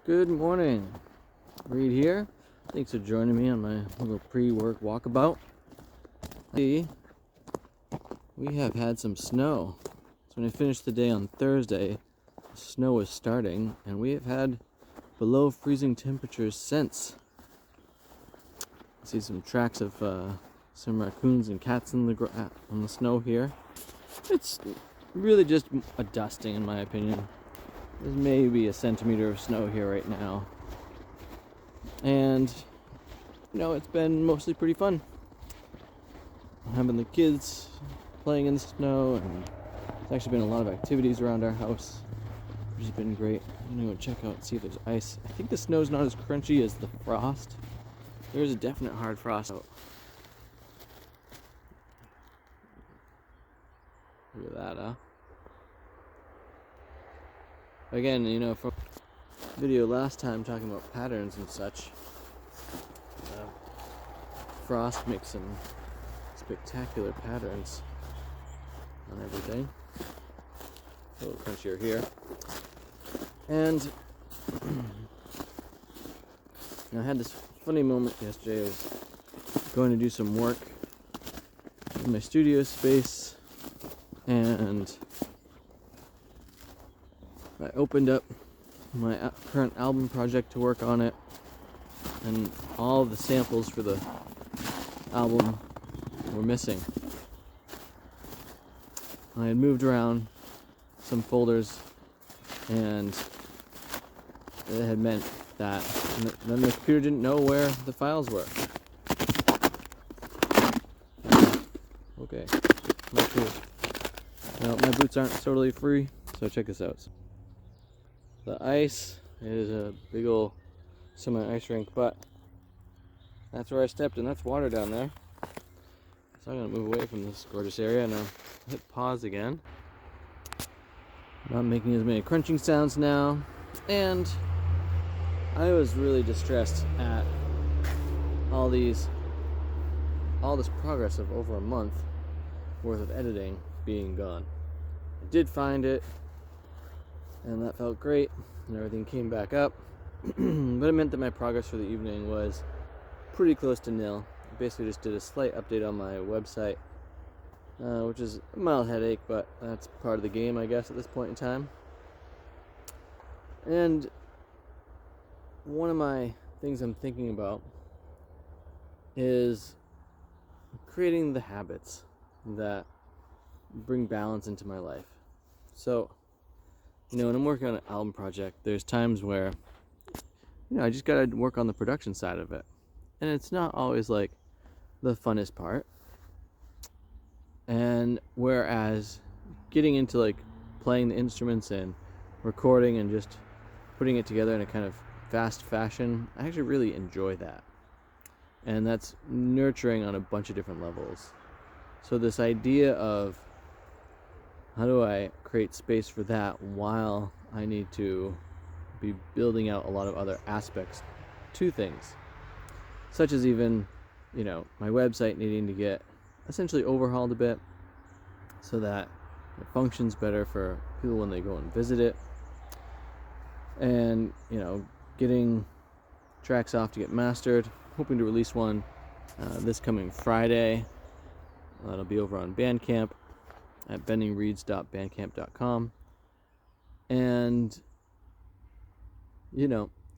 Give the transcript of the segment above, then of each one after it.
Good morning. Reed here. Thanks for joining me on my little pre-work walkabout. We have had some snow. So when I finished the day on Thursday, the snow was starting, and we have had below freezing temperatures since. I see some tracks of some raccoons and cats on the snow here. It's really just a dusting, in my opinion. There's maybe a centimeter of snow here right now. And, it's been mostly pretty fun. Having the kids playing in the snow, and there's actually been a lot of activities around our house, which has been great. I'm gonna go check out and see if there's ice. I think the snow's not as crunchy as the frost. There's a definite hard frost out. Look at that, huh? Again, from video last time talking about patterns and such, frost makes some spectacular patterns on everything. A little crunchier here. And I had this funny moment yesterday. I was going to do some work in my studio space, and I opened up my current album project to work on it, and all of the samples for the album were missing. I had moved around some folders, and it had meant that then the computer didn't know where the files were. Okay, not cool. Now my boots aren't totally free, so check this out. The ice is a big old semi-ice rink, but that's where I stepped, and that's water down there. So I'm going to move away from this gorgeous area, and I'll hit pause again. Not making as many crunching sounds now, and I was really distressed at all this progress of over a month worth of editing being gone. I did find it, and that felt great, and everything came back up. But it meant that my progress for the evening was pretty close to nil. I basically just did a slight update on my website, which is a mild headache, but that's part of the game, I guess, at this point in time. And one of my things I'm thinking about is creating the habits that bring balance into my life. So, when I'm working on an album project, there's times where, I just gotta work on the production side of it. And it's not always like the funnest part. And whereas getting into like playing the instruments and recording and just putting it together in a kind of fast fashion, I actually really enjoy that. And that's nurturing on a bunch of different levels. So this idea of how do I create space for that while I need to be building out a lot of other aspects to things, such as even, my website needing to get essentially overhauled a bit so that it functions better for people when they go and visit it, and, getting tracks off to get mastered. Hoping to release one this coming Friday. That'll be over on Bandcamp at bendingreeds.bandcamp.com. And,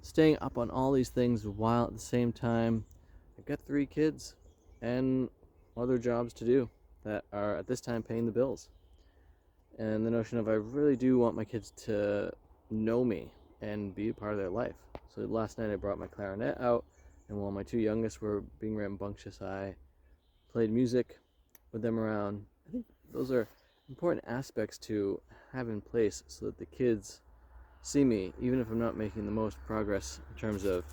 staying up on all these things while at the same time, I've got 3 kids and other jobs to do that are at this time paying the bills. And the notion of I really do want my kids to know me and be a part of their life. So last night I brought my clarinet out, and while my 2 youngest were being rambunctious, I played music with them around. I think those are important aspects to have in place so that the kids see me, even if I'm not making the most progress in terms of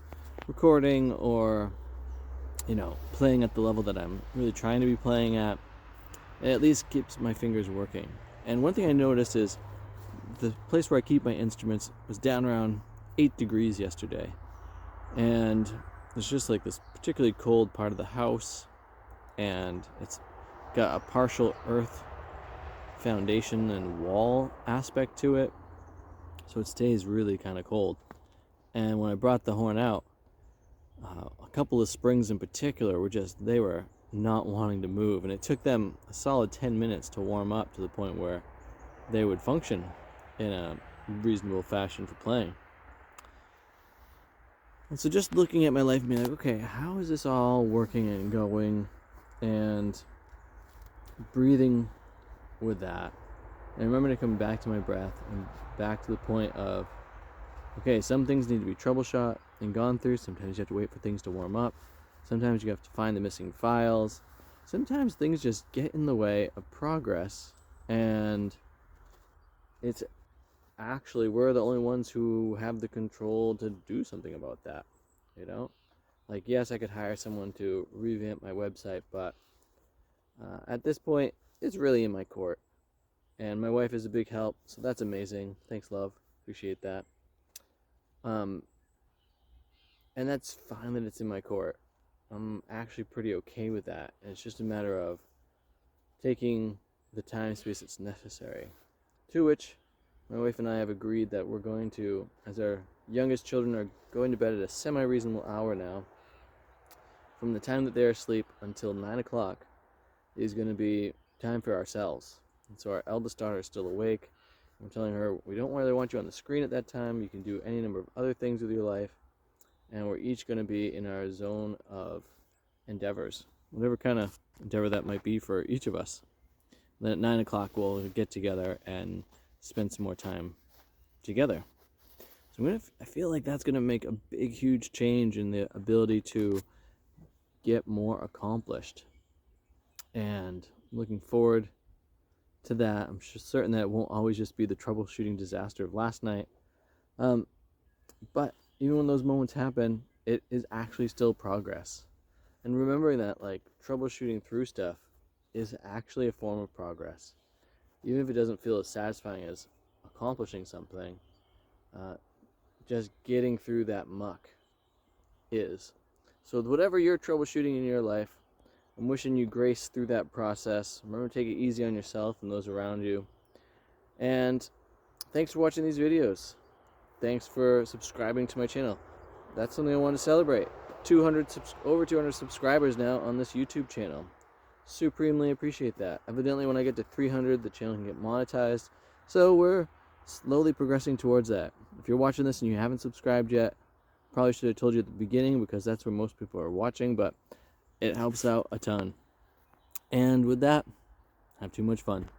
recording or, playing at the level that I'm really trying to be playing at. It at least keeps my fingers working. And one thing I noticed is the place where I keep my instruments was down around 8 degrees yesterday. And it's just like this particularly cold part of the house, and it's got a partial earth foundation and wall aspect to it, so it stays really kind of cold. And when I brought the horn out, a couple of springs in particular they were not wanting to move, and it took them a solid 10 minutes to warm up to the point where they would function in a reasonable fashion for playing. And so just looking at my life and being like, okay, how is this all working and going, and breathing with that. And I remember to come back to my breath and back to the point of, okay, some things need to be troubleshot and gone through. Sometimes you have to wait for things to warm up. Sometimes you have to find the missing files. Sometimes things just get in the way of progress, and it's actually, we're the only ones who have the control to do something about that, you know? Like, yes, I could hire someone to revamp my website, but at this point, it's really in my court. And my wife is a big help, so that's amazing. Thanks, love. Appreciate that. And that's fine that it's in my court. I'm actually pretty okay with that. And it's just a matter of taking the time space that's necessary. To which my wife and I have agreed that we're going to, as our youngest children are going to bed at a semi-reasonable hour now, from the time that they're asleep until 9 o'clock is going to be time for ourselves. And so our eldest daughter is still awake. I'm telling her, we don't really want you on the screen at that time. You can do any number of other things with your life. And we're each going to be in our zone of endeavors, whatever kind of endeavor that might be for each of us. Then at 9 o'clock, we'll get together and spend some more time together. So I feel like that's going to make a big, huge change in the ability to get more accomplished. And I'm looking forward to that. I'm certain that it won't always just be the troubleshooting disaster of last night. But even when those moments happen, it is actually still progress. And remembering that, like, troubleshooting through stuff is actually a form of progress. Even if it doesn't feel as satisfying as accomplishing something, just getting through that muck is. So whatever you're troubleshooting in your life, I'm wishing you grace through that process. Remember to take it easy on yourself and those around you. And thanks for watching these videos. Thanks for subscribing to my channel. That's something I want to celebrate. Over 200 subscribers now on this YouTube channel. Supremely appreciate that. Evidently, when I get to 300, the channel can get monetized. So we're slowly progressing towards that. If you're watching this and you haven't subscribed yet, probably should have told you at the beginning, because that's where most people are watching, but it helps out a ton. And with that, have too much fun.